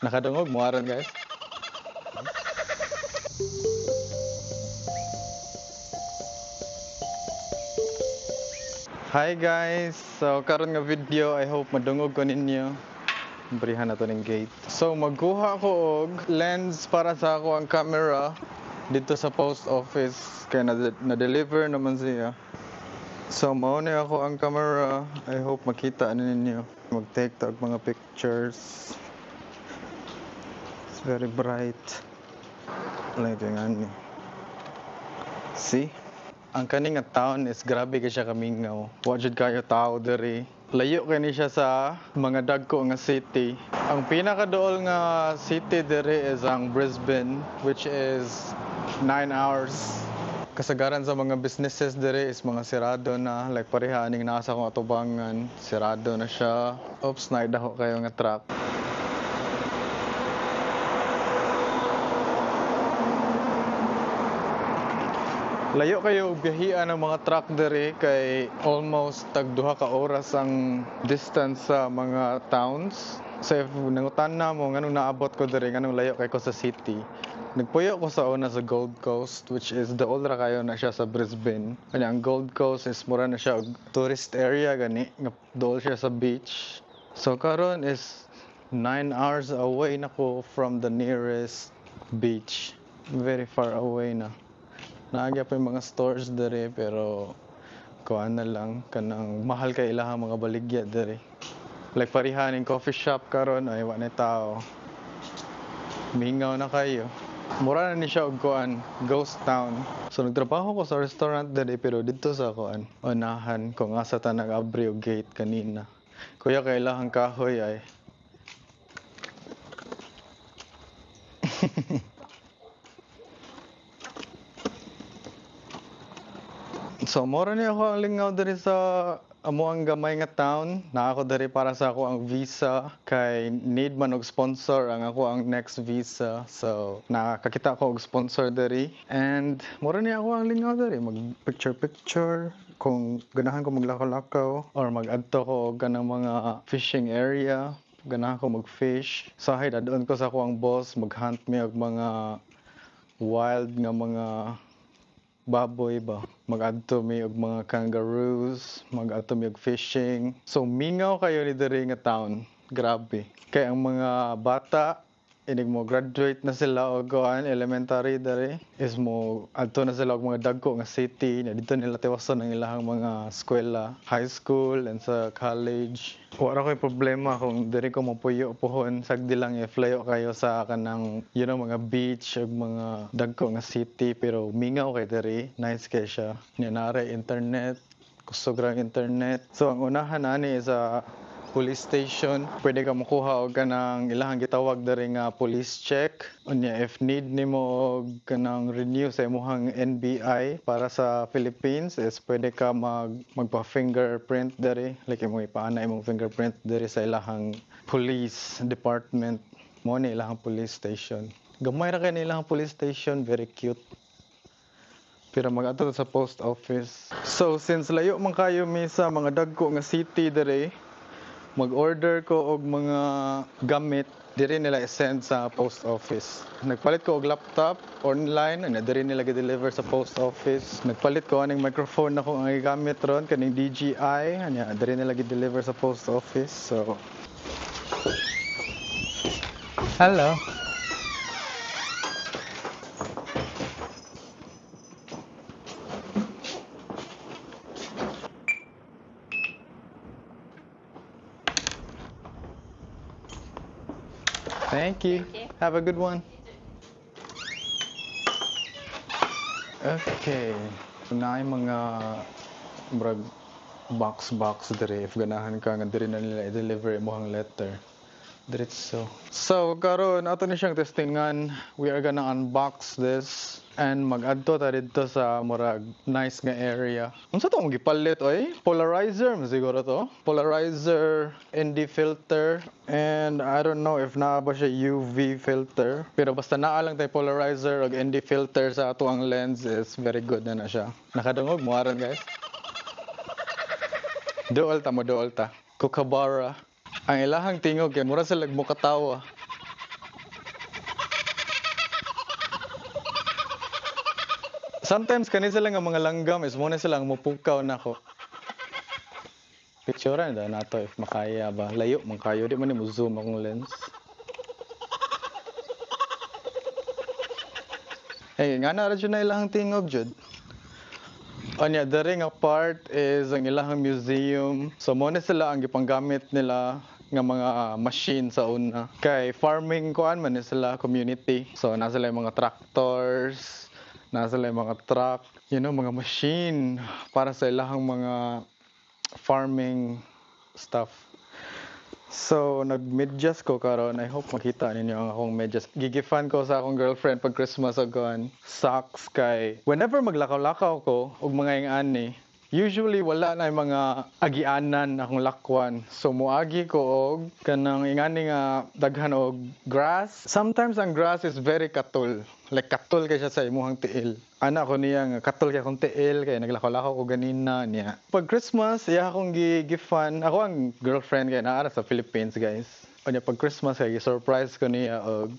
Nakadungog mo aron guys. Hi guys. So karon nga video, I hope madungog ko ninyo. Barihan na to ning gate. So magkuha ko og lens para sa ako ang camera dito sa post office kay na-deliver naman siya. So mao ni ako ang camera. I hope makita ninyo. Mag-take ta og mga pictures. It's very bright. Like tingnan ni. See? Ang kaning nga town is grabe kay siya kamingaw. Wa jud kayo tao diri. Layo kani siya sa mga dagko nga city. Ang pinakaduol nga city diri is ang Brisbane, which is 9 hours. Kasagaran sa mga businesses diri is mga sirado na, like pareha aning nasa kong atubangan, sirado na siya. Oops, naidaho kayo nga truck. Layo kayo biyahian ng mga truck diri kay almost tag duha ka oras ang distance sa mga towns. So if nangutan na mo nganong naabot ko diri nganong layo kay ko sa city. Nagpuyo ko sa una sa Gold Coast, which is the ra kayo na siya sa Brisbane. Kanya ang Gold Coast is mura na siya og tourist area gani, nga dool siya sa beach. So karon is 9 hours away na ko from the nearest beach. Very far away na. Naagya pa yung mga stores dere pero kuan na lang kanang mahal kay ilahang mga baligya dere. Like parihan ning coffee shop karon ay wa na tao. Mingaw na kayo. Mura na ni siya og kuan, ghost town. So nagtrabaho ko sa restaurant dere pero dito sa kuan, unahan ko nga sa tanang abri og gate kanina. Kuya kay ilahang kahoy ay. So, mora niya ako ang lingaw diri sa amo ang gamay nga town. Na ako diri para sa ako ang visa. Kay need man og sponsor ang ako ang next visa. So, nakakita ko og sponsor diri. And mora niya ako ang lingaw diri. Mag picture-picture. Kung ganahan ko maglakaw-lakaw. Or mag-adto ko og ganang mga fishing area. Ganahan ko mag-fish. Sahay, dadon ko sa ako ang boss. Mag-hunt me og mga wild nga mga baboy ba, mag-adto mi og mga kangaroos, mag-adto mi og fishing. So mingaw kayo ni diri nga town. Grabe. Kay ang mga bata inig mo graduate na sila og kuan elementary diri is mo adto na sila og mga dagko nga city na dito nila tiwason ang ilahang mga eskwela, high school and sa college. Wala ko'y problema kung diri ko mapuyo pohon sagdi lang i-flyo kayo sa kanang mga beach ug mga dagko nga city pero mingaw kay diri, nice kay siya. Nare internet, kusog ra internet. So ang unahan ani is police station. Pwede ka makuha og kanang ilahang gitawag diri nga police check. Unya if need nimo og kanang renew sa imong NBI para sa Philippines is pwede ka magpa fingerprint diri. Like mo ipaana imong fingerprint diri sa ilahang police department. Mo ni ilahang police station. Gamay ra kay ilahang police station, very cute. Pero mag-adto sa post office. So since layo man kayo mi sa mga dagko nga city diri, mag-order ko og mga gamit diri nila i-send sa post office. Nagpalit ko og laptop online and diri nila gi-deliver sa post office. Nagpalit ko aning microphone na ko ang gigamit ron kaning DJI anya diri nila gi-deliver sa post office. So hello. Thank you. Have a good one. Okay. Na yung mga brag box diri if ganahan ka nga diri na nila i-deliver mo ang letter. Diretso. So karon ato ni siyang testingan. We are gonna unbox this and mag-adto ta dito sa murag nice nga area. Unsa to mo gipalit oy? Polarizer siguro to. Polarizer ND filter and I don't know if naa ba siya UV filter. Pero basta naa lang tay polarizer ug ND filter sa ato ang lens is very good na siya. Nakadungog mo aron guys. Dool ta. Kookaburra. Ang ilahang tingog kay mura sa lagmo katawa. Sometimes kani sila nga mga langgam is mo na sila ang mupukaw nako. Picturean da nato if makaya ba. Layo man kayo di man ni mo zoom akong lens. Hey, nga na radyo na ilang tingog jud. Anya, the ring part is ang ilang museum. So mo na sila ang gipanggamit nila nga mga machine sa una. Kay farming kuan man ni sila community. So nasa sila yung mga tractors, nasa sila yung mga truck, you know, mga machine para sa ilahang mga farming stuff. So, nag-medyas ko karon. I hope makita ninyo ang akong medyas. Gigifan ko sa akong girlfriend pag Christmas o kuan. Socks kay whenever maglakaw-lakaw ko og mga ingani, usually wala na yung mga agianan akong lakwan. So moagi ko og kanang ingani nga daghan og grass. Sometimes ang grass is very katul. Like katul kay siya sa imuhang tiil. Ana ko niya nga katul kay akong tiil kay naglakaw-lakaw ko ganina niya. Pag Christmas, iya akong gifan. Ako ang girlfriend kay naara sa Philippines, guys. Kanya pag Christmas kay surprise ko niya og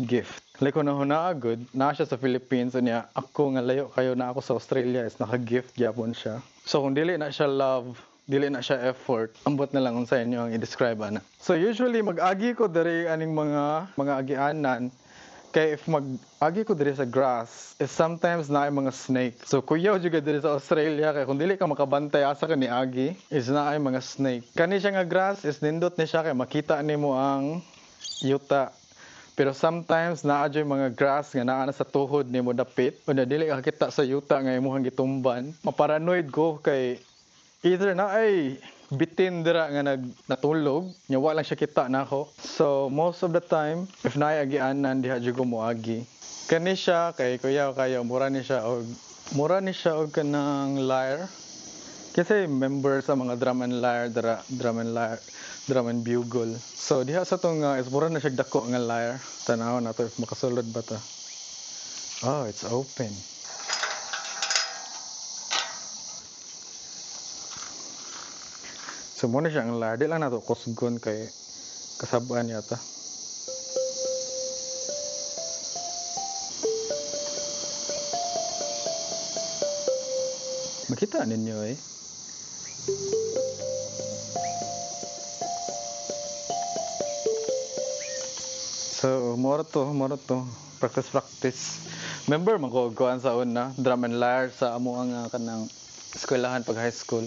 gift. Like kung nahuna good, na siya sa Philippines niya. Ako nga layo kayo na ako sa Australia is naka-gift gyapon siya. So kung dili na siya love, dili na siya effort, ambot na lang kung sa inyo ang i-describe ana. So usually mag-agi ko diri aning mga agianan. Kay if mag-agi ko diri sa grass, is sometimes na mga snake. So kuyaw juga diri sa Australia kay kung dili ka makabantay asa ka ni agi, is na ay mga snake. Kani siya nga grass is nindot ni siya kay makita nimo ang yuta. Pero sometimes naa jay mga grass nga naa na sa tuhod nimo dapit. Unya dili ka kita sa yuta nga imong gitumban. Maparanoid ko kay either na ay bitin dira nga natulog, nya wala lang siya kita nako. So most of the time, if naay agianan diha jud ko moagi. Kani siya kay kuya kayo mura ni siya og kanang lyre. Kasi member sa mga drum and bugle. So diha sa tong is mura na siya dako nga lyre. Tanaw na to if makasulod ba ta. Oh, it's open. So muna siya ang lyre. Di lang na to kusgon kay kasabaan yata. Makita ninyo eh. So, moro to. Practice. Remember, magkuhan sa una, drum and lyre sa amo ang kanang eskwelahan pag high school.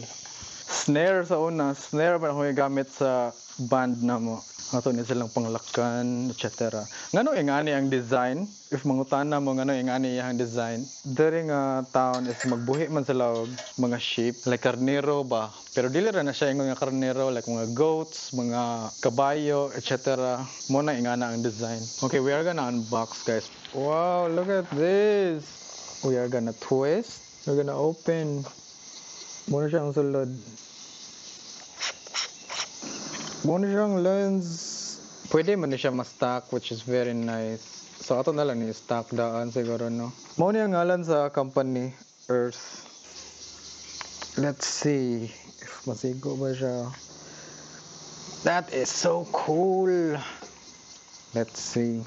Snare sa una. Snare ba ako gamit sa band na mo. Ato ni silang panglakan, etc. Ngano ingani ang design? If mangutana mo ngano ingani ang design, diri nga town is magbuhi man sila og mga sheep, like karnero ba. Pero dili ra na siya yung mga karnero, like mga goats, mga kabayo, etc. Mo na ingana ang design. Okay, we are gonna unbox, guys. Wow, look at this. We are gonna twist. We're gonna open. Mo na siyang sulod. Muna siyang lens. Pwede man siya ma-stack, which is very nice. So ato na lang ni stack daan siguro, no? Muna yung ngalan sa company, Earth. Let's see if masigo ba siya. That is so cool. Let's see.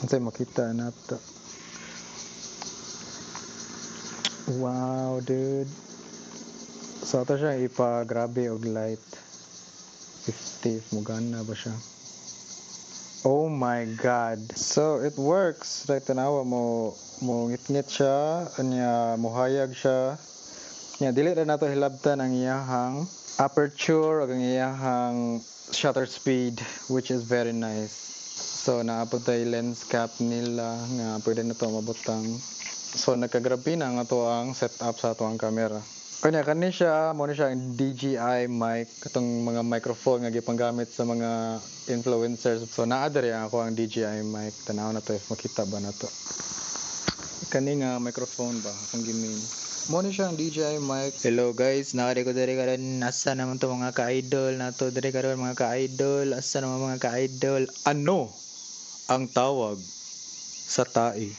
Kasi makita nato. Wow, dude. So ato siya ipa-grabe og light. 50 mugana ba siya? Oh my god. So it works. Like tanawa mo ngit-ngit siya, anya mohayag siya. Nya dili ra nato hilabtan ang iyahang aperture ug ang iyahang shutter speed, which is very nice. So naapod tay lens cap nila nga pwede na to mabutang. So nagkagrabe na nga to ang setup sa ato ang camera. Kani siya, mo na siya ang DJI mic, katong mga microphone nga gipanggamit sa mga influencers. So naa diri ako ang DJI mic. Tanaw na to if makita ba na to. Kani nga microphone ba akong gimin. Mo na siya ang DJI mic. Hello guys, naari ko diri karon. Asa naman to mga ka-idol nato diri karon mga ka-idol. Asa naman mga ka-idol? Ano ang tawag sa tae?